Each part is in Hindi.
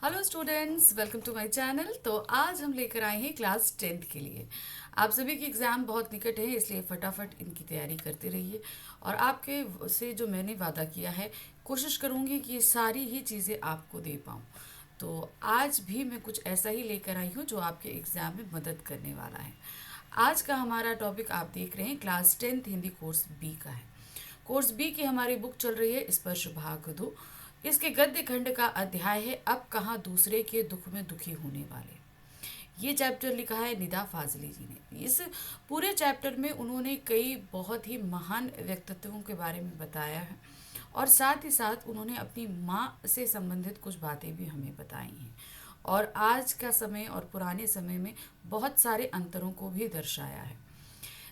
Hello students, welcome to my channel. तो आज हम लेकर आए हैं क्लास 10th के लिए। आप सभी की एग्ज़ाम बहुत निकट है, इसलिए फटाफट इनकी तैयारी करते रहिए। और आपके से जो मैंने वादा किया है, कोशिश करूँगी कि ये सारी ही चीज़ें आपको दे पाऊँ। तो आज भी मैं कुछ ऐसा ही लेकर आई हूँ जो आपके एग्ज़ाम में मदद करने वाला है। आज का हमारा टॉपिक आप देख रहे हैं class 10th Hindi course B का है। कोर्स बी की हमारी बुक चल रही है स्पर्श भाग 2। इसके गद्य खंड का अध्याय है अब कहाँ दूसरे के दुख में दुखी होने वाले। ये चैप्टर लिखा है निदा फाजली जी ने। इस पूरे चैप्टर में उन्होंने कई बहुत ही महान व्यक्तित्वों के बारे में बताया है और साथ ही साथ उन्होंने अपनी माँ से संबंधित कुछ बातें भी हमें बताई हैं और आज का समय और पुराने समय में बहुत सारे अंतरों को भी दर्शाया है।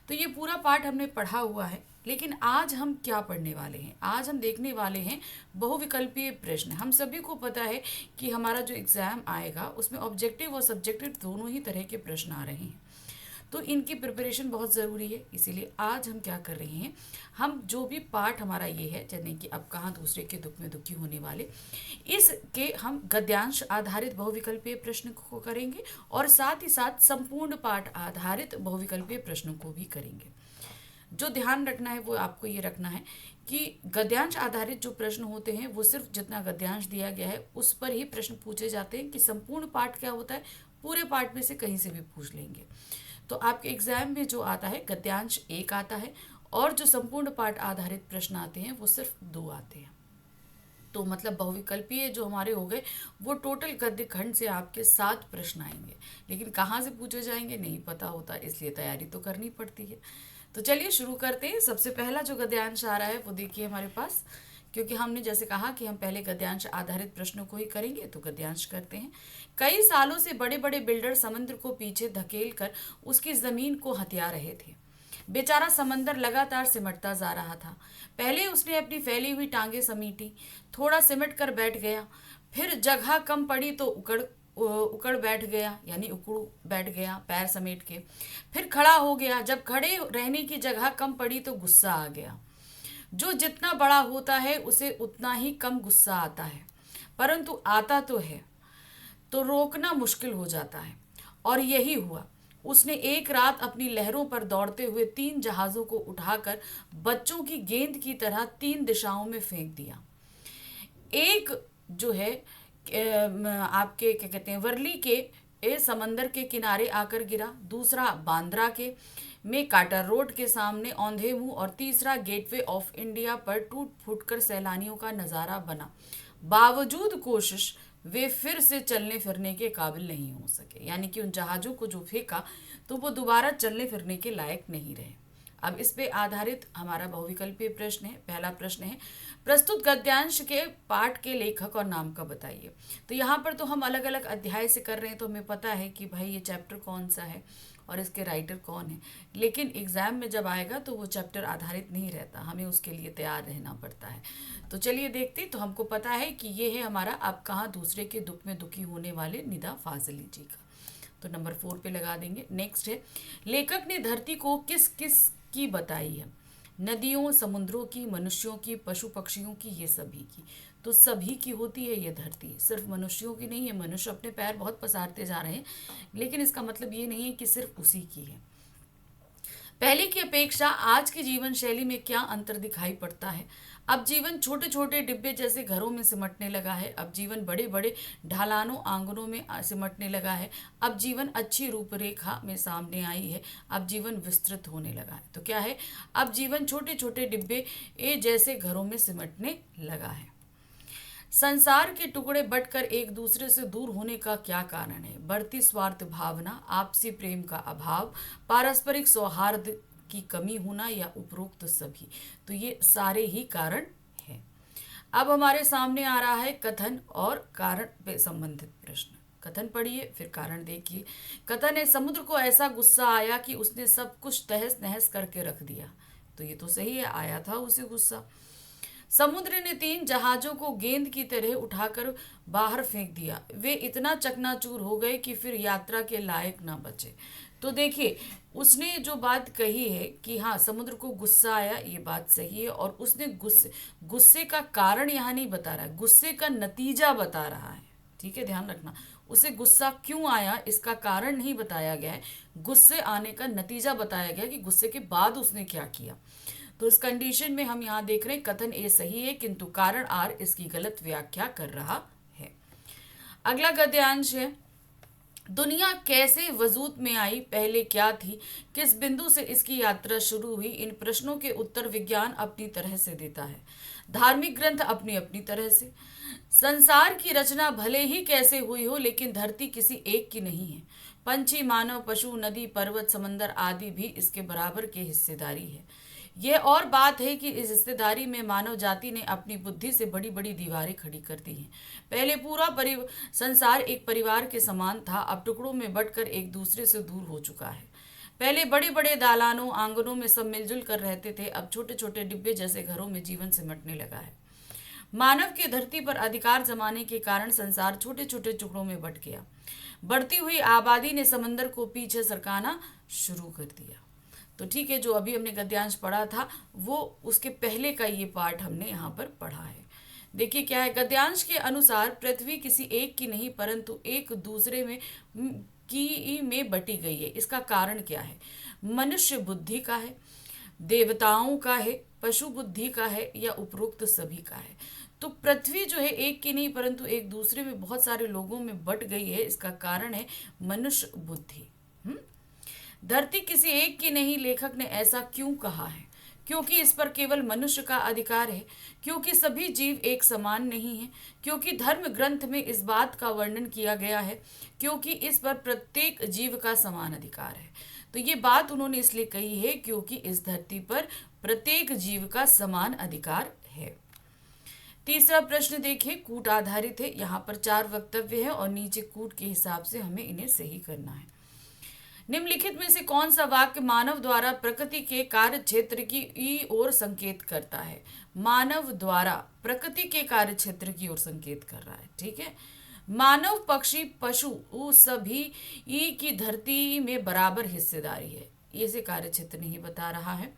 तो ये पूरा पाठ हमने पढ़ा हुआ है, लेकिन आज हम क्या पढ़ने वाले हैं? आज हम देखने वाले हैं बहुविकल्पीय प्रश्न। हम सभी को पता है कि हमारा जो एग्ज़ाम आएगा उसमें ऑब्जेक्टिव और सब्जेक्टिव दोनों ही तरह के प्रश्न आ रहे हैं। तो इनकी प्रिपरेशन बहुत ज़रूरी है। इसीलिए आज हम क्या कर रहे हैं, हम जो भी पाठ हमारा ये है यानी कि अब कहाँ दूसरे के दुख में दुखी होने वाले, इसके हम गद्यांश आधारित बहुविकल्पीय प्रश्न को करेंगे और साथ ही साथ संपूर्ण पाठ आधारित बहुविकल्पीय प्रश्नों को भी करेंगे। जो ध्यान रखना है वो आपको ये रखना है कि गद्यांश आधारित जो प्रश्न होते हैं वो सिर्फ जितना गद्यांश दिया गया है उस पर ही प्रश्न पूछे जाते हैं। कि संपूर्ण पाठ क्या होता है, पूरे पाठ में से कहीं से भी पूछ लेंगे। तो आपके एग्जाम में जो आता है गद्यांश 1 आता है और जो संपूर्ण पाठ आधारित प्रश्न आते हैं वो सिर्फ 2 आते हैं। तो मतलब बहुविकल्पीय जो हमारे हो गए वो टोटल गद्य खंड से आपके 7 प्रश्न आएंगे, लेकिन कहाँ से पूछे जाएंगे नहीं पता होता, इसलिए तैयारी तो करनी पड़ती है। तो चलिए शुरू करते हैं। सबसे पहला जो गद्यांश आ रहा है वो देखिए हमारे पास, क्योंकि हमने जैसे कहा कि हम पहले गद्यांश आधारित प्रश्नों को ही करेंगे, तो गद्यांश करते हैं। कई सालों से बड़े बड़े बिल्डर समुद्र को पीछे धकेल कर उसकी जमीन को हथिया रहे थे। बेचारा समंदर लगातार सिमटता जा रहा था। पहले उसने अपनी फैली हुई टांगें समीटी, थोड़ा सिमट कर बैठ गया, फिर जगह कम पड़ी तो उकड़ उकड़ बैठ गया, यानी उकड़ बैठ गया पैर समेट के। फिर खड़ा हो गया, जब खड़े रहने की जगह कम पड़ी तो गुस्सा आ गया। जो जितना बड़ा होता है उसे उतना ही कम गुस्सा आता है, परंतु आता तो है तो रोकना मुश्किल हो जाता है। और यही हुआ। उसने एक रात अपनी लहरों पर दौड़ते हुए 3 जहाज़ों को उठाकर बच्चों की गेंद की तरह 3 दिशाओं में फेंक दिया। एक जो है आपके क्या कहते हैं वर्ली के समंदर के किनारे आकर गिरा, दूसरा बांद्रा के में काटर रोड के सामने औंधे मुंह और तीसरा गेटवे ऑफ इंडिया पर टूट फूट कर सैलानियों का नज़ारा बना। बावजूद कोशिश वे फिर से चलने फिरने के काबिल नहीं हो सके, यानी कि उन जहाज़ों को जो फेंका तो वो दोबारा चलने फिरने के लायक नहीं रहे। अब इस पे आधारित हमारा बहुविकल्पीय प्रश्न है। पहला प्रश्न है, प्रस्तुत गद्यांश के पाठ के लेखक और नाम का बताइए। तो यहाँ पर तो हम अलग अलग अध्याय से कर रहे हैं, तो हमें पता है कि भाई ये चैप्टर कौन सा है और इसके राइटर कौन है, लेकिन एग्जाम में जब आएगा तो वो चैप्टर आधारित नहीं रहता, हमें उसके लिए तैयार रहना पड़ता है। तो चलिए देखते। तो हमको पता है कि ये है हमारा अब कहाँ दूसरे के दुख में दुखी होने वाले निदा फाजली जी का, तो नंबर 4 पे लगा देंगे। नेक्स्ट है, लेखक ने धरती को किस किस की बताई है? नदियों, समुद्रों की, मनुष्यों की, पशु पक्षियों की, ये सभी की। तो सभी की होती है ये धरती, सिर्फ मनुष्यों की नहीं है। मनुष्य अपने पैर बहुत पसारते जा रहे हैं, लेकिन इसका मतलब ये नहीं है कि सिर्फ उसी की है। पहले की अपेक्षा आज की जीवन शैली में क्या अंतर दिखाई पड़ता है? अब जीवन छोटे छोटे डिब्बे जैसे घरों में सिमटने लगा है। अब जीवन बड़े बड़े ढलानों आंगनों में सिमटने लगा है। अब जीवन अच्छी रूपरेखा में सामने आई है। अब जीवन विस्तृत होने लगा है। तो क्या है? अब जीवन छोटे छोटे डिब्बे जैसे घरों में सिमटने लगा है। संसार के टुकड़े बंटकर एक दूसरे से दूर होने का क्या कारण है? बढ़ती स्वार्थ भावना, आपसी प्रेम का अभाव, पारस्परिक सौहार्द की कमी होना या उपरोक्त सभी। तो ये सारे ही कारण हैं। अब हमारे सामने आ रहा है कथन और कारण पे संबंधित प्रश्न। कथन पढ़िए फिर कारण देखिए। कथन है, समुद्र को ऐसा गुस्सा आया कि उसने सब कुछ तहस नहस करके रख दिया। तो ये तो सही है, आया था उसे गुस्सा। समुद्र ने 3 जहाजों को गेंद की तरह उठाकर बाहर फेंक दिया। वे इतना चकनाचूर हो गए कि फिर यात्रा के लायक ना बचे। तो देखिए, उसने जो बात कही है कि हाँ समुद्र को गुस्सा आया, ये बात सही है। और उसने गुस्से गुस्से का कारण यहाँ नहीं बता रहा है, गुस्से का नतीजा बता रहा है। ठीक है, ध्यान रखना। उसे गुस्सा क्यों आया इसका कारण नहीं बताया गया है, गुस्से आने का नतीजा बताया गया कि गुस्से के बाद उसने क्या किया। तो इस कंडीशन में हम यहाँ देख रहे हैं कथन ए सही है किंतु कारण आर इसकी गलत व्याख्या कर रहा है। अगला गद्यांश है, दुनिया कैसे वजूद में आई, पहले क्या थी, किस बिंदु से इसकी यात्रा शुरू हुई, इन प्रश्नों के उत्तर विज्ञान अपनी तरह से देता है, धार्मिक ग्रंथ अपनी अपनी तरह से। संसार की रचना भले ही कैसे हुई हो लेकिन धरती किसी एक की नहीं है। पंछी, मानव, पशु, नदी, पर्वत, समंदर आदि भी इसके बराबर के हिस्सेदारी है। यह और बात है कि इस हिस्सेदारी में मानव जाति ने अपनी बुद्धि से बड़ी बड़ी दीवारें खड़ी कर दी हैं। पहले पूरा संसार एक परिवार के समान था, अब टुकड़ों में बंटकर एक दूसरे से दूर हो चुका है। पहले बड़े बड़े दालानों आंगनों में सब मिलजुल कर रहते थे, अब छोटे छोटे डिब्बे जैसे घरों में जीवन सिमटने लगा है। मानव के धरती पर अधिकार जमाने के कारण संसार छोटे छोटे टुकड़ों में बंट गया। बढ़ती हुई आबादी ने समंदर को पीछे सरकाना शुरू कर दिया। तो ठीक है, जो अभी हमने गद्यांश पढ़ा था वो उसके पहले का ये पार्ट हमने यहाँ पर पढ़ा है। देखिए क्या है, गद्यांश के अनुसार पृथ्वी किसी एक की नहीं परंतु एक दूसरे में बटी गई है। इसका कारण क्या है? मनुष्य बुद्धि का है, देवताओं का है, पशु बुद्धि का है या उपरोक्त सभी का है। तो पृथ्वी जो है एक की नहीं परंतु एक दूसरे में बहुत सारे लोगों में बट गई है, इसका कारण है मनुष्य बुद्धि। धरती किसी एक की नहीं, लेखक ने ऐसा क्यों कहा है? क्योंकि इस पर केवल मनुष्य का अधिकार है, क्योंकि सभी जीव एक समान नहीं हैं, क्योंकि धर्म ग्रंथ में इस बात का वर्णन किया गया है, क्योंकि इस पर प्रत्येक जीव का समान अधिकार है। तो ये बात उन्होंने इसलिए कही है क्योंकि इस धरती पर प्रत्येक जीव का समान अधिकार है। तीसरा प्रश्न देखिए, कूट आधारित है। यहाँ पर 4 वक्तव्य है और नीचे कूट के हिसाब से हमें इन्हें सही करना है। निम्नलिखित में से कौन सा वाक्य मानव द्वारा प्रकृति के कार्य क्षेत्र की ओर संकेत करता है? मानव द्वारा प्रकृति के कार्य क्षेत्र की ओर संकेत कर रहा है। ठीक है, मानव, पक्षी, पशु सभी ई की धरती में बराबर हिस्सेदारी है, ये से कार्य क्षेत्र नहीं बता रहा है।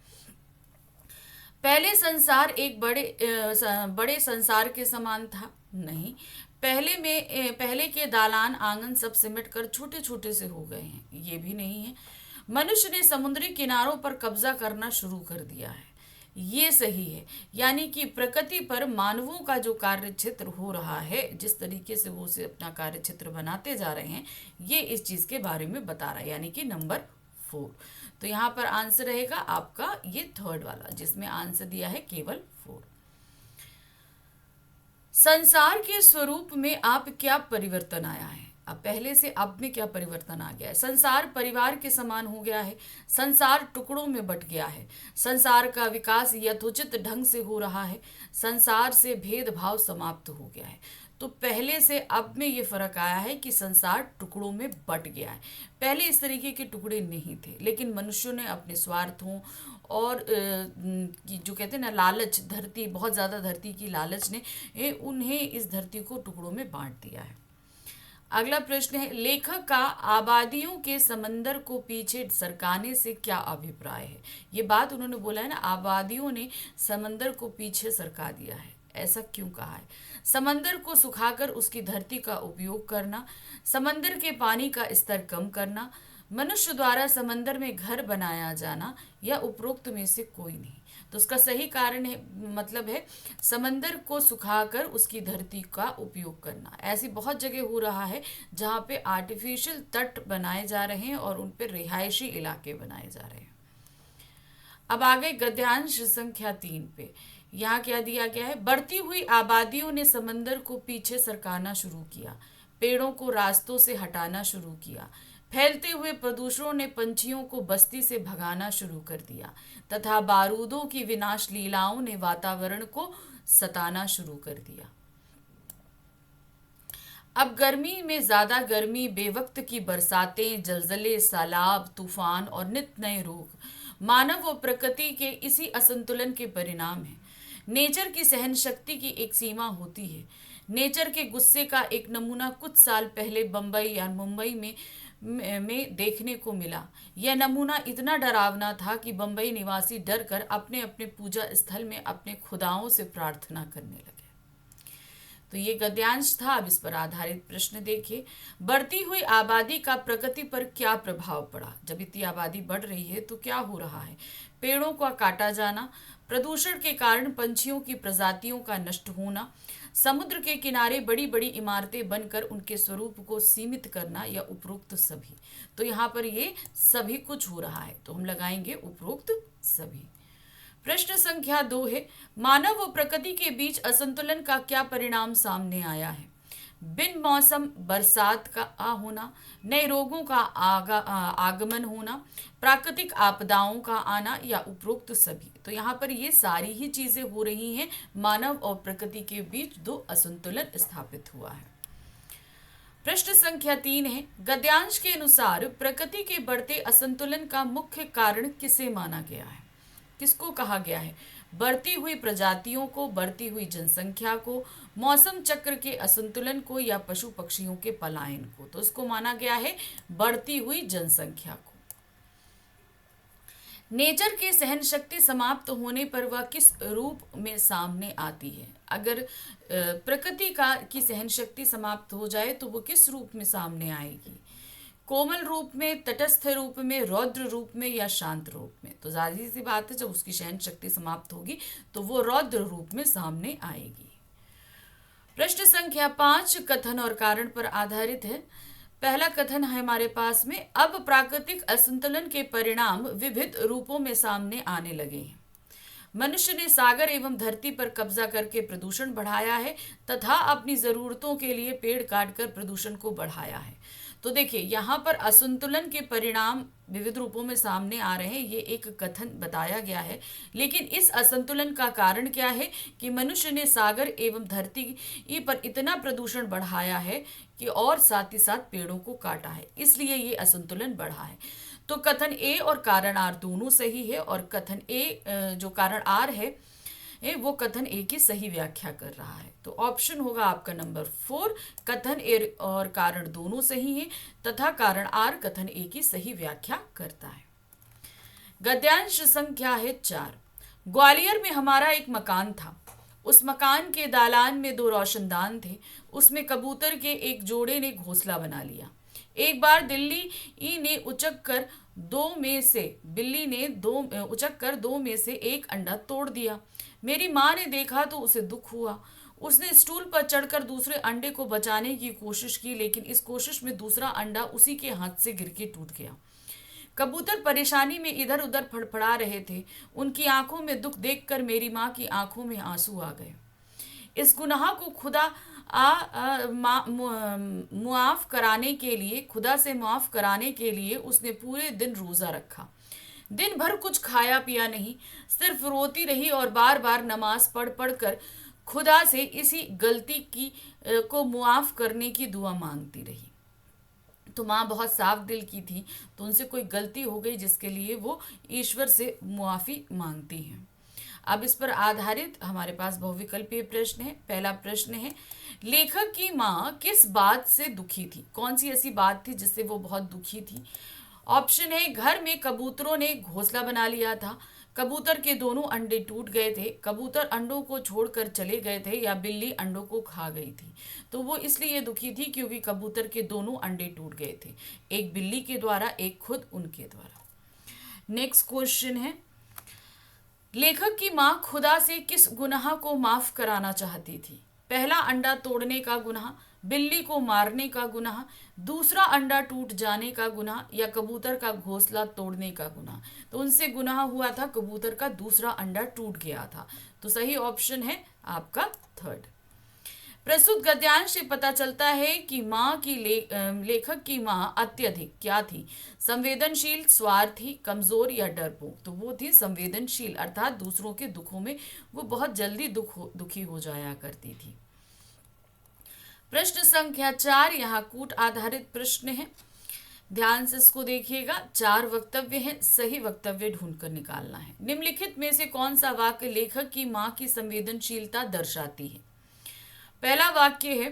पहले संसार एक बड़े संसार के समान था, नहीं। पहले के दालान आंगन सब सिमट कर छोटे छोटे से हो गए हैं, ये भी नहीं है। मनुष्य ने समुद्री किनारों पर कब्जा करना शुरू कर दिया है, ये सही है। यानी कि प्रकृति पर मानवों का जो कार्य क्षेत्र हो रहा है, जिस तरीके से वो उसे अपना कार्य क्षेत्र बनाते जा रहे हैं, ये इस चीज के बारे में बता रहा है, यानी कि नंबर 4। तो यहाँ पर आंसर रहेगा आपका ये 3rd वाला, जिसमें आंसर दिया है केवल 4। संसार के स्वरूप में आप क्या परिवर्तन आया है? अब पहले से अब में क्या परिवर्तन आ गया है? संसार परिवार के समान हो गया है, संसार टुकड़ों में बट गया है, संसार का विकास यथोचित ढंग से हो रहा है, संसार से भेदभाव समाप्त हो गया है। तो पहले से अब में ये फर्क आया है कि संसार टुकड़ों में बट गया है। पहले इस तरीके के टुकड़े नहीं थे, लेकिन मनुष्यों ने अपने स्वार्थों और जो कहते हैं ना लालच, धरती बहुत ज़्यादा धरती की लालच ने उन्हें इस धरती को टुकड़ों में बांट दिया है। अगला प्रश्न है, लेखक का आबादियों के समंदर को पीछे सरकाने से क्या अभिप्राय है? ये बात उन्होंने बोला है ना, आबादियों ने समंदर को पीछे सरका दिया है, ऐसा क्यों कहा है? समंदर को सुखाकर उसकी धरती का उपयोग करना, समंदर के पानी का स्तर कम करना, मनुष्य द्वारा समंदर में घर बनाया जाना या उपरोक्त में से कोई नहीं। तो उसका सही कारण है, मतलब है समंदर को सुखाकर उसकी धरती का उपयोग करना। ऐसी बहुत जगह हो रहा है जहाँ पे आर्टिफिशियल तट बनाए जा रहे हैं और उन पे रिहायशी इलाके बनाए जा रहे हैं। अब आ गए गद्यांश संख्या 3 पे। यहाँ क्या दिया गया है? बढ़ती हुई आबादियों ने समंदर को पीछे सरकाना शुरू किया, पेड़ों को रास्तों से हटाना शुरू किया, फैलते हुए प्रदूषणों ने पंछियों को बस्ती से भगाना शुरू कर दिया तथा बारूदों की विनाश लीलाओं ने वातावरण को सताना शुरू कर दिया। अब गर्मी में ज्यादा गर्मी, बेवक्त की बरसातें, जलजले, सैलाब, तूफान और नित नए रोग मानव व प्रकृति के इसी असंतुलन के परिणाम हैं। नेचर की सहन शक्ति की एक सीमा होती है। नेचर के गुस्से का एक नमूना कुछ साल पहले बम्बई या मुंबई में देखने को मिला। यह नमूना इतना डरावना था कि बम्बई निवासी डर कर अपने अपने पूजा स्थल में अपने खुदाओं से प्रार्थना करने लगे। तो ये गद्यांश था। अब इस पर आधारित प्रश्न देखिए। बढ़ती हुई आबादी का प्रकृति पर क्या प्रभाव पड़ा? जब इतनी आबादी बढ़ रही है तो क्या हो रहा है? पेड़ों का काटा जाना, प्रदूषण के कारण पंछियों की प्रजातियों का नष्ट होना, समुद्र के किनारे बड़ी बड़ी इमारतें बनकर उनके स्वरूप को सीमित करना, या उपरोक्त सभी। तो यहाँ पर ये सभी कुछ हो रहा है, तो हम लगाएंगे उपरोक्त सभी। प्रश्न संख्या 2 है, मानव व प्रकृति के बीच असंतुलन का क्या परिणाम सामने आया है? बिन मौसम बरसात का होना, नए रोगों का आगमन होना, प्राकृतिक आपदाओं का आना, या उपरोक्त सभी। तो यहाँ पर ये सारी ही चीजें हो रही हैं। मानव और प्रकृति के बीच दो असंतुलन स्थापित हुआ है। प्रश्न संख्या 3 है, गद्यांश के अनुसार प्रकृति के बढ़ते असंतुलन का मुख्य कारण किसे माना गया है? किसको कहा गया है? बढ़ती हुई प्रजातियों को, बढ़ती हुई जनसंख्या को, मौसम चक्र के असंतुलन को, या पशु पक्षियों के पलायन को? तो इसको माना गया है बढ़ती हुई जनसंख्या को। नेचर की सहन शक्ति समाप्त होने पर वह किस रूप में सामने आती है? अगर प्रकृति का की सहन शक्ति समाप्त हो जाए तो वो किस रूप में सामने आएगी? कोमल रूप में, तटस्थ रूप में, रौद्र रूप में, या शांत रूप में? तो जाहिर सी बात है, जब उसकी सहन शक्ति समाप्त होगी तो वो रौद्र रूप में सामने आएगी। प्रश्न संख्या 5 कथन और कारण पर आधारित है। पहला कथन है हमारे पास में, अब प्राकृतिक असंतुलन के परिणाम विविध रूपों में सामने आने लगे हैं। मनुष्य ने सागर एवं धरती पर कब्जा करके प्रदूषण बढ़ाया है तथा अपनी जरूरतों के लिए पेड़ काटकर प्रदूषण को बढ़ाया है। तो देखिए, यहाँ पर असंतुलन के परिणाम विविध रूपों में सामने आ रहे हैं, ये एक कथन बताया गया है। लेकिन इस असंतुलन का कारण क्या है कि मनुष्य ने सागर एवं धरती पर इतना प्रदूषण बढ़ाया है कि और साथ ही साथ पेड़ों को काटा है, इसलिए ये असंतुलन बढ़ा है। तो कथन ए और कारण आर दोनों सही है, और कथन ए जो कारण आर है वो कथन ए की सही व्याख्या कर रहा है। तो ऑप्शन होगा आपका नंबर 4, कथन ए और कारण दोनों सही हैं तथा कारण आर कथन ए की सही व्याख्या करता है। गद्यांश संख्या है 4। ग्वालियर में हमारा एक मकान था। उस मकान के दालान में 2 रोशनदान थे। उसमें कबूतर के एक जोड़े ने घोंसला बना लिया। एक बार बिल्ली ने उचक कर 2 में से एक अंडा तोड़ दिया। मेरी माँ ने देखा तो उसे दुख हुआ। उसने स्टूल पर चढ़कर दूसरे अंडे को बचाने की कोशिश की, लेकिन इस कोशिश में दूसरा अंडा उसी के हाथ से गिर के टूट गया। कबूतर परेशानी में इधर उधर फड़फड़ा रहे थे। उनकी आंखों में दुख देखकर मेरी माँ की आंखों में आंसू आ गए। इस गुनाह को खुदा से मुआफ कराने के लिए उसने पूरे दिन रोजा रखा। दिन भर कुछ खाया पिया नहीं, सिर्फ रोती रही और बार बार नमाज पढ़ पढ़ कर खुदा से इसी गलती को मुआफ करने की दुआ मांगती रही। तो माँ बहुत साफ दिल की थी, तो उनसे कोई गलती हो गई जिसके लिए वो ईश्वर से मुआफ़ी मांगती हैं। अब इस पर आधारित हमारे पास बहुविकल्पीय प्रश्न है। पहला प्रश्न है, लेखक की माँ किस बात से दुखी थी? कौन सी ऐसी बात थी जिससे वो बहुत दुखी थी? ऑप्शन है, घर में कबूतरों ने घोंसला बना लिया था, कबूतर के दोनों अंडे टूट गए थे, कबूतर अंडों को छोड़कर चले गए थे, या बिल्ली अंडों को खा गई थी। तो वो इसलिए दुखी थी क्योंकि कबूतर के दोनों अंडे टूट गए थे, एक बिल्ली के द्वारा, एक खुद उनके द्वारा। नेक्स्ट क्वेश्चन है, लेखक की माँ खुदा से किस गुनाह को माफ कराना चाहती थी? पहला, अंडा तोड़ने का गुनाह, बिल्ली को मारने का गुनाह, दूसरा अंडा टूट जाने का गुनाह, या कबूतर का घोंसला तोड़ने का गुनाह। तो उनसे गुनाह हुआ था, कबूतर का दूसरा अंडा टूट गया था। तो सही ऑप्शन है आपका 3rd। प्रस्तुत गद्यांश से पता चलता है कि लेखक की माँ अत्यधिक क्या थी? संवेदनशील, स्वार्थी, कमजोर, या डरपोक? तो वो थी संवेदनशील, अर्थात दूसरों के दुखों में वो बहुत जल्दी दुखी हो जाया करती थी। प्रश्न संख्या 4 यहाँ कूट आधारित प्रश्न है। ध्यान से इसको देखिएगा। 4 वक्तव्य हैं, सही वक्तव्य ढूंढकर निकालना है। निम्नलिखित में से कौन सा वाक्य लेखक की माँ की संवेदनशीलता दर्शाती है? पहला वाक्य है,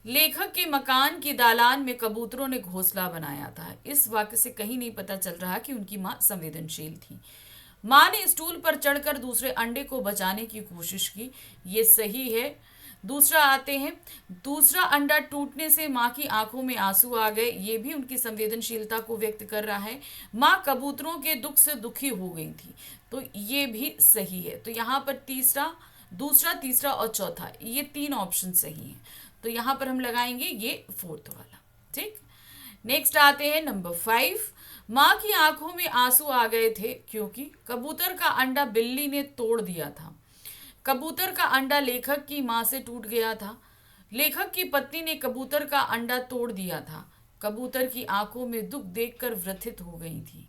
लेखक के मकान की दालान में कबूतरों ने घोंसला बनाया था। इस वाक्य से कहीं नहीं पता चल रहा कि उनकी माँ संवेदनशील थी। माँ ने स्टूल पर चढ़कर दूसरे अंडे को बचाने की कोशिश की, ये सही है। दूसरा आते हैं, दूसरा अंडा टूटने से माँ की आंखों में आंसू आ गए, ये भी उनकी संवेदनशीलता को व्यक्त कर रहा है। माँ कबूतरों के दुख से दुखी हो गई थी, तो ये भी सही है। तो यहाँ पर तीसरा, दूसरा, तीसरा और चौथा, ये तीन ऑप्शन सही हैं। तो यहाँ पर हम लगाएंगे ये फोर्थ वाला। ठीक। नेक्स्ट आते हैं नंबर 5। माँ की आंखों में आंसू आ गए थे क्योंकि कबूतर का अंडा बिल्ली ने तोड़ दिया था। कबूतर का अंडा लेखक की माँ से टूट गया था। लेखक की पत्नी ने कबूतर का अंडा तोड़ दिया था। कबूतर की आंखों में दुख देखकर व्यथित हो गई थी।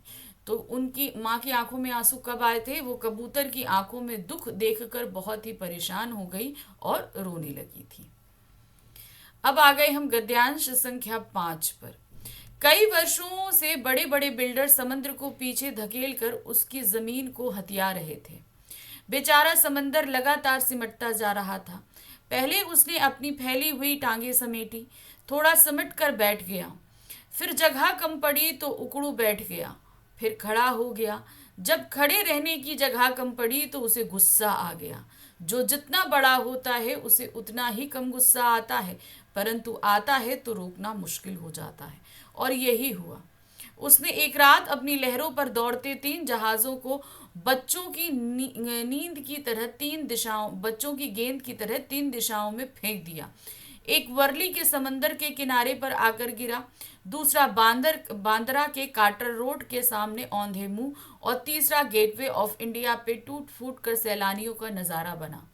तो उनकी माँ की आंखों में आंसू कब आए थे? वो कबूतर की आंखों में दुख देखकर बहुत ही परेशान हो गई और रोने लगी थी। अब आ गए हम गद्यांश संख्या 5 पर। कई वर्षों से बड़े बड़े बिल्डर समुद्र को पीछे धकेल कर उसकी जमीन को हथिया रहे थे। बेचारा समंदर लगातार सिमटता जा रहा था। पहले उसने अपनी फैली हुई टांगें समेटी, थोड़ा सिमट कर बैठ गया। फिर जगह कम पड़ी तो उकड़ू बैठ गया। फिर खड़ा हो गया। जब खड़े रहने की जगह कम पड़ी तो उसे गुस्सा आ गया। जो जितना बड़ा होता है उसे उतना ही कम गुस्सा आता है, परंतु आता है तो रोकना मुश्किल हो जाता है। और यही हुआ। उसने एक रात अपनी लहरों पर दौड़ते 3 जहाज़ों को बच्चों की नींद की तरह 3 दिशाओं, बच्चों की गेंद की तरह 3 दिशाओं में फेंक दिया। एक वर्ली के समंदर के किनारे पर आकर गिरा, दूसरा बांद्रा के कार्टर रोड के सामने औंधे मुंह, और तीसरा गेटवे ऑफ इंडिया पे टूट फूट कर सैलानियों का नजारा बना।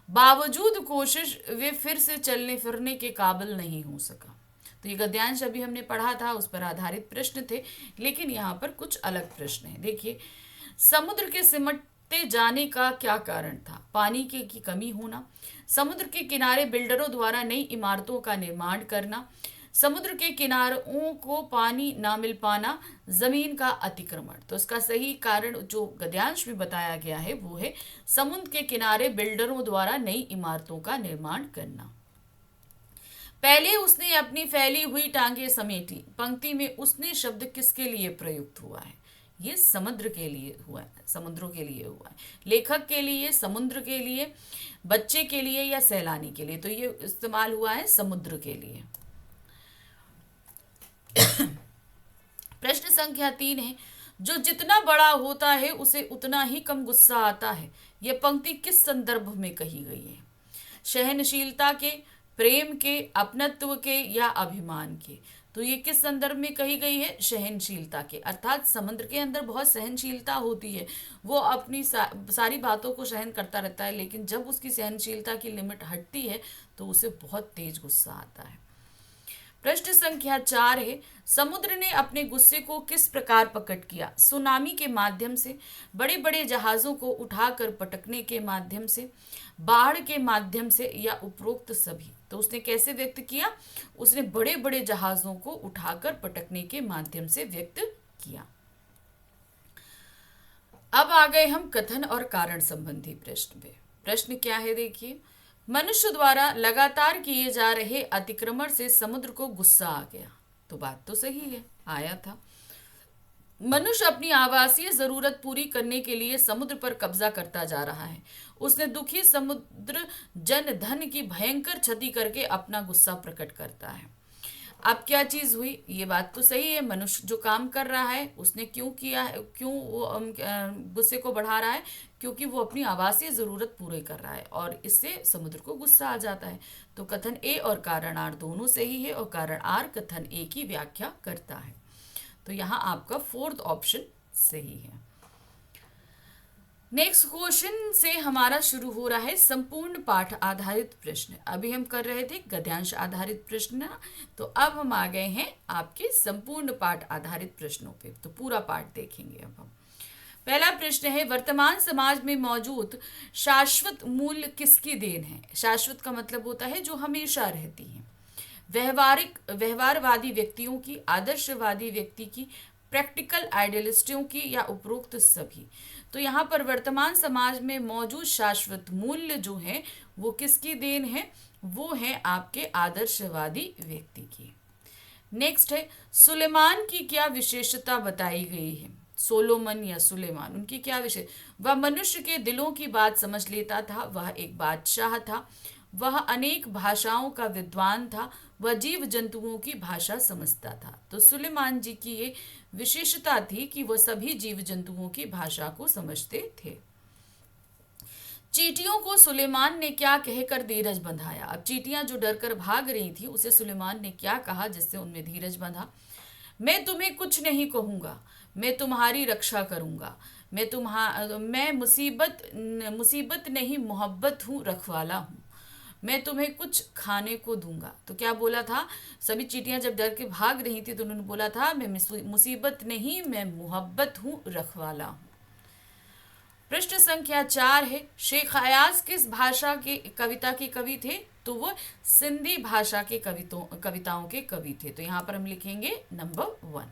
बावजूद कोशिश वे फिर से चलने फिरने के काबिल नहीं हो सका। तो ये गद्यांश अभी हमने पढ़ा था, उस पर आधारित प्रश्न थे, लेकिन यहाँ पर कुछ अलग प्रश्न है। देखिए, समुद्र के सिमटते जाने का क्या कारण था? पानी की कमी होना, समुद्र के किनारे बिल्डरों द्वारा नई इमारतों का निर्माण करना, समुद्र के किनारों को पानी ना मिल पाना, जमीन का अतिक्रमण। तो इसका सही कारण जो गद्यांश में बताया गया है वो है समुद्र के किनारे बिल्डरों द्वारा नई इमारतों का निर्माण करना। पहले उसने अपनी फैली हुई टांगें समेटी, पंक्ति में उसने शब्द किसके लिए प्रयुक्त हुआ है? ये समुद्र के लिए हुआ है, समुद्रों के लिए हुआ है। लेखक के लिए, समुद्र के लिए, बच्चे के लिए या सैलानी के लिए? तो ये इस्तेमाल हुआ है समुद्र के लिए। प्रश्न संख्या 3 है, जो जितना बड़ा होता है उसे उतना ही कम गुस्सा आता है। यह पंक्ति किस संदर्भ में कही गई है? सहनशीलता के, प्रेम के, अपनत्व के या अभिमान के? तो ये किस संदर्भ में कही गई है? सहनशीलता के। अर्थात समुद्र के अंदर बहुत सहनशीलता होती है, वो अपनी सारी बातों को सहन करता रहता है, लेकिन जब उसकी सहनशीलता की लिमिट हटती है तो उसे बहुत तेज गुस्सा आता है। प्रश्न संख्या 4 है, समुद्र ने अपने गुस्से को किस प्रकार प्रकट किया? सुनामी के माध्यम से, बड़े बड़े जहाजों को उठाकर पटकने के माध्यम से, बाढ़ के माध्यम से या उपरोक्त सभी? तो उसने कैसे व्यक्त किया? उसने बड़े बड़े जहाजों को उठाकर पटकने के माध्यम से व्यक्त किया। अब आ गए हम कथन और कारण संबंधी प्रश्न पे। प्रश्न क्या है देखिए, मनुष्य द्वारा लगातार किए जा रहे अतिक्रमण से समुद्र को गुस्सा आ गया। तो बात तो सही है, आया था। मनुष्य अपनी आवासीय जरूरत पूरी करने के लिए समुद्र पर कब्जा करता जा रहा है। उसने दुखी समुद्र जन धन की भयंकर क्षति करके अपना गुस्सा प्रकट करता है। अब क्या चीज हुई? ये बात तो सही है, मनुष्य जो काम कर रहा है उसने क्यों किया है, क्यों वो गुस्से को बढ़ा रहा है? क्योंकि वो अपनी आवासीय जरूरत पूरी कर रहा है और इससे समुद्र को गुस्सा आ जाता है। तो कथन ए और कारण आर दोनों सही है और कारण आर कथन ए की व्याख्या करता है। तो यहाँ आपका 4th ऑप्शन सही है। नेक्स्ट क्वेश्चन से हमारा शुरू हो रहा है संपूर्ण पाठ आधारित प्रश्न। अभी हम कर रहे थे गद्यांश आधारित प्रश्न, तो अब हम आ गए हैं आपके संपूर्ण पाठ आधारित प्रश्नों पे। तो पूरा पाठ देखेंगे अब हम। पहला प्रश्न है, वर्तमान समाज में मौजूद शाश्वत मूल्य किसकी देन है? शाश्वत का मतलब होता है जो हमेशा रहती है। व्यवहारवादी व्यक्तियों की, आदर्शवादी व्यक्ति की, प्रैक्टिकल आइडियलिस्टों की या उपरोक्त सभी? तो यहाँ पर वर्तमान समाज में मौजूद शाश्वत मूल्य जो है वो किसकी देन है? वो है आपके आदर्शवादी व्यक्ति की। नेक्स्ट है, सुलेमान की क्या विशेषता बताई गई है? सोलोमन या सुलेमान, उनकी क्या विशेष? वह मनुष्य के दिलों की बात समझ लेता था, वह एक बादशाह था, वह अनेक भाषाओं का विद्वान था, वह जीव जंतुओं की भाषा समझता था। तो सुलेमान जी की ये विशेषता थी कि वह सभी जीव जंतुओं की भाषा को समझते थे। चींटियों को सुलेमान ने क्या कहकर धीरज बंधाया। अब चींटियां जो डर कर भाग रही थी, उसे सुलेमान ने क्या कहा जिससे उनमें धीरज बंधा। मैं तुम्हें कुछ नहीं कहूंगा, मैं तुम्हारी रक्षा करूंगा। मैं मुसीबत नहीं, मोहब्बत हूँ, रखवाला हूँ। मैं तुम्हें कुछ खाने को दूंगा। तो क्या बोला था, सभी चींटियां जब डर के भाग रही थी तो उन्होंने बोला था, मैं मुसीबत नहीं, मैं मोहब्बत हूँ, रखवाला हूँ। पृष्ठ संख्या 4 है, शेख अयाज किस भाषा के कविता के कवि थे। तो वो सिंधी भाषा के कविताओं के कवि थे। तो यहाँ पर हम लिखेंगे नंबर 1।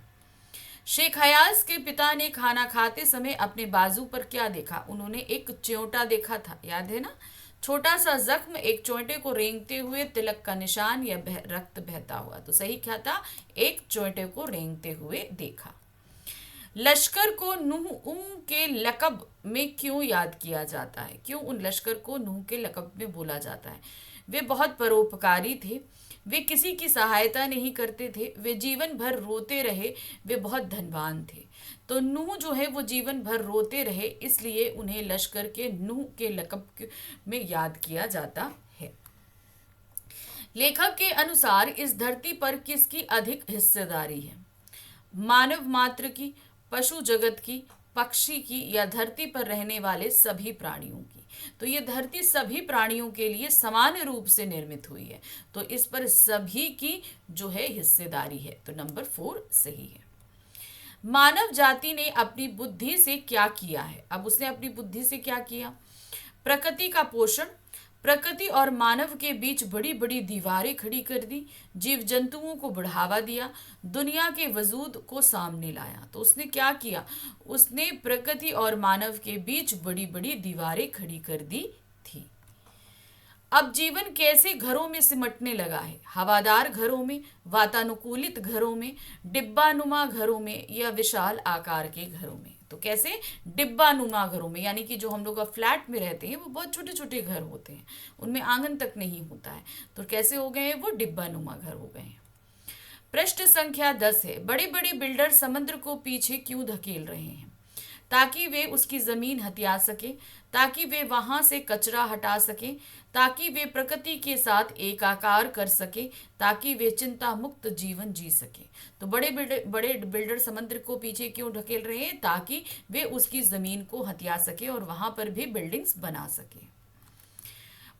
शेख हयाज के पिता ने खाना खाते समय अपने बाजू पर क्या देखा। उन्होंने एक च्योंटा देखा था, याद है ना। छोटा सा जख्म, एक चोंटे को रेंगते हुए, तिलक का निशान या रक्त बहता हुआ। तो सही क्या था, एक चोंटे को रेंगते हुए देखा। लश्कर को नूह के लकब में क्यों याद किया जाता है। क्यों उन लश्कर को नूह के लकब में बोला जाता है। वे बहुत परोपकारी थे, वे किसी की सहायता नहीं करते थे, वे जीवन भर रोते रहे, वे बहुत धनवान थे। तो नूह जो है वो जीवन भर रोते रहे, इसलिए उन्हें लश्कर के नूह के लकब में याद किया जाता है। लेखक के अनुसार इस धरती पर किसकी अधिक हिस्सेदारी है। मानव मात्र की, पशु जगत की, पक्षी की, या धरती पर रहने वाले सभी प्राणियों की। तो ये धरती सभी प्राणियों के लिए समान रूप से निर्मित हुई है, तो इस पर सभी की जो है हिस्सेदारी है। तो नंबर 4 सही है। मानव जाति ने अपनी बुद्धि से क्या किया है। अब उसने अपनी बुद्धि से क्या किया। प्रकृति का पोषण, प्रकृति और मानव के बीच बड़ी बड़ी दीवारें खड़ी कर दी, जीव जंतुओं को बढ़ावा दिया, दुनिया के वजूद को सामने लाया। तो उसने क्या किया, उसने प्रकृति और मानव के बीच बड़ी बड़ी दीवारें खड़ी कर दी थी। अब जीवन कैसे घरों में सिमटने लगा है। हवादार घरों में, वातानुकूलित घरों में, डिब्बानुमा घरों में, या विशाल आकार के घरों में। तो कैसे, डिब्बानुमा घरों में, यानी कि जो हम लोग फ्लैट में रहते हैं वो बहुत छोटे छोटे घर होते हैं, उनमें आंगन तक नहीं होता है। तो कैसे हो गए हैं, वो डिब्बानुमा घर हो गए हैं। पृष्ठ संख्या 10 है, बड़े बड़े बिल्डर समुद्र को पीछे क्यों धकेल रहे हैं। ताकि वे उसकी जमीन हथिया सके, ताकि वे वहां से कचरा हटा सके, ताकि वे प्रकृति के साथ एकाकार कर सके, ताकि वे चिंता मुक्त जीवन जी सके। तो बड़े बड़े बिल्डर समुद्र को पीछे क्यों ढकेल रहे हैं, ताकि वे उसकी जमीन को हथिया सके और वहां पर भी बिल्डिंग्स बना सके।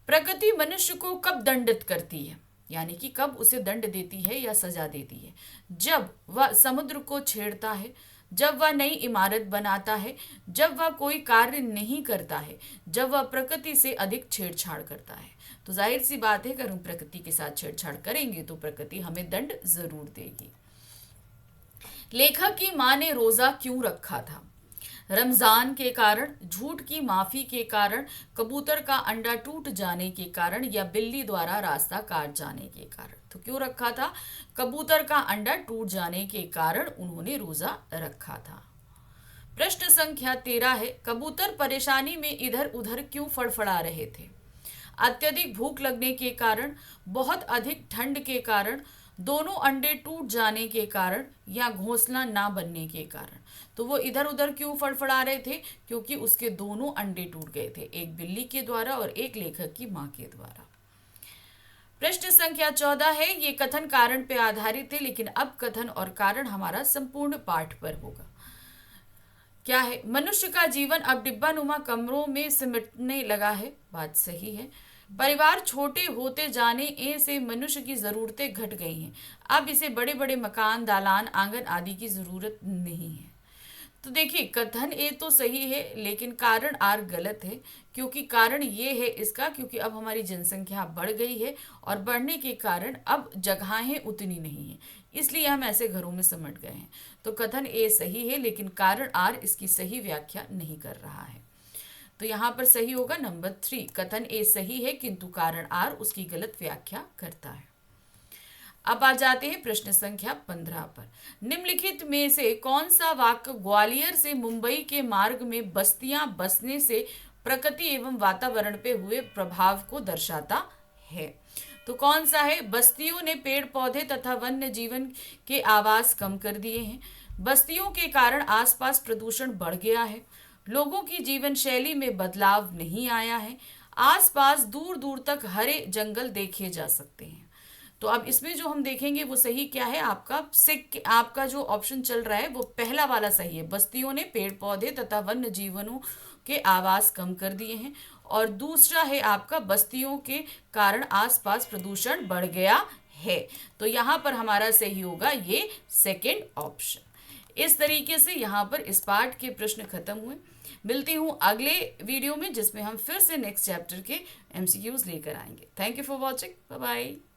प्रकृति मनुष्य को कब दंडित करती है, यानी कि कब उसे दंड देती है या सजा देती है। जब वह समुद्र को छेड़ता है, जब वह नई इमारत बनाता है, जब वह कोई कार्य नहीं करता है, जब वह प्रकृति से अधिक छेड़छाड़ करता है। तो जाहिर सी बात है, अगर हम प्रकृति के साथ छेड़छाड़ करेंगे तो प्रकृति हमें दंड जरूर देगी। लेखक की मां ने रोजा क्यों रखा था। रमजान के कारण, झूठ की माफी के कारण, कबूतर का अंडा टूट जाने के कारण, या बिल्ली द्वारा रास्ता काट जाने के कारण। तो क्यों रखा था, कबूतर का अंडा टूट जाने के कारण उन्होंने रोजा रखा था। प्रश्न संख्या 13 है, कबूतर परेशानी में इधर उधर क्यों फड़फड़ा रहे थे। अत्यधिक भूख लगने के कारण, बहुत अधिक ठंड के कारण, दोनों अंडे टूट जाने के कारण, या घोंसला ना बनने के कारण। तो वो इधर उधर क्यों फड़फड़ा रहे थे, क्योंकि उसके दोनों अंडे टूट गए थे, एक बिल्ली के द्वारा और एक लेखक की मां के द्वारा। प्रश्न संख्या 14 है, ये कथन कारण पे आधारित है, लेकिन अब कथन और कारण हमारा संपूर्ण पाठ पर होगा। क्या है, मनुष्य का जीवन अब डिब्बानुमा कमरों में सिमटने लगा है। बात सही है। परिवार छोटे होते जाने से मनुष्य की जरूरतें घट गई हैं। अब इसे बड़े बड़े मकान, दालान, आंगन आदि की जरूरत नहीं है। तो देखिए, कथन ए तो सही है, लेकिन कारण आर गलत है। क्योंकि कारण ये है इसका, क्योंकि अब हमारी जनसंख्या बढ़ गई है और बढ़ने के कारण अब जगहें उतनी नहीं है, इसलिए हम ऐसे घरों में सिमट गए हैं। तो कथन ए सही है, लेकिन कारण आर इसकी सही व्याख्या नहीं कर रहा है। तो यहाँ पर सही होगा नंबर 3। कथन ए सही है, किंतु कारण आर उसकी गलत व्याख्या करता है। अब आ जाते हैं प्रश्न संख्या 15 पर। निम्नलिखित में से कौन सा वाक्य ग्वालियर से मुंबई के मार्ग में बस्तियां बसने से प्रकृति एवं वातावरण पे हुए प्रभाव को दर्शाता है। तो कौन सा है? बस्तियों ने पेड़ पौधे तथा वन्य जीवन के आवास कम कर दिए हैं। बस्तियों के कारण आसपास प्रदूषण बढ़ गया है। लोगों की जीवन शैली में बदलाव नहीं आया है। आसपास दूर दूर तक हरे जंगल देखे जा सकते हैं। तो अब इसमें जो हम देखेंगे वो सही क्या है, आपका जो ऑप्शन चल रहा है वो पहला वाला सही है। बस्तियों ने पेड़ पौधे तथा वन्य जीवनों के आवास कम कर दिए हैं। और दूसरा है आपका, बस्तियों के कारण आसपास प्रदूषण बढ़ गया है। तो यहाँ पर हमारा सही होगा ये सेकंड ऑप्शन। इस तरीके से यहाँ पर इस पार्ट के प्रश्न खत्म हुए। मिलती हूँ अगले वीडियो में, जिसमें हम फिर से नेक्स्ट चैप्टर के एमसीक्यूज लेकर आएंगे। Thank you for watching. Bye bye.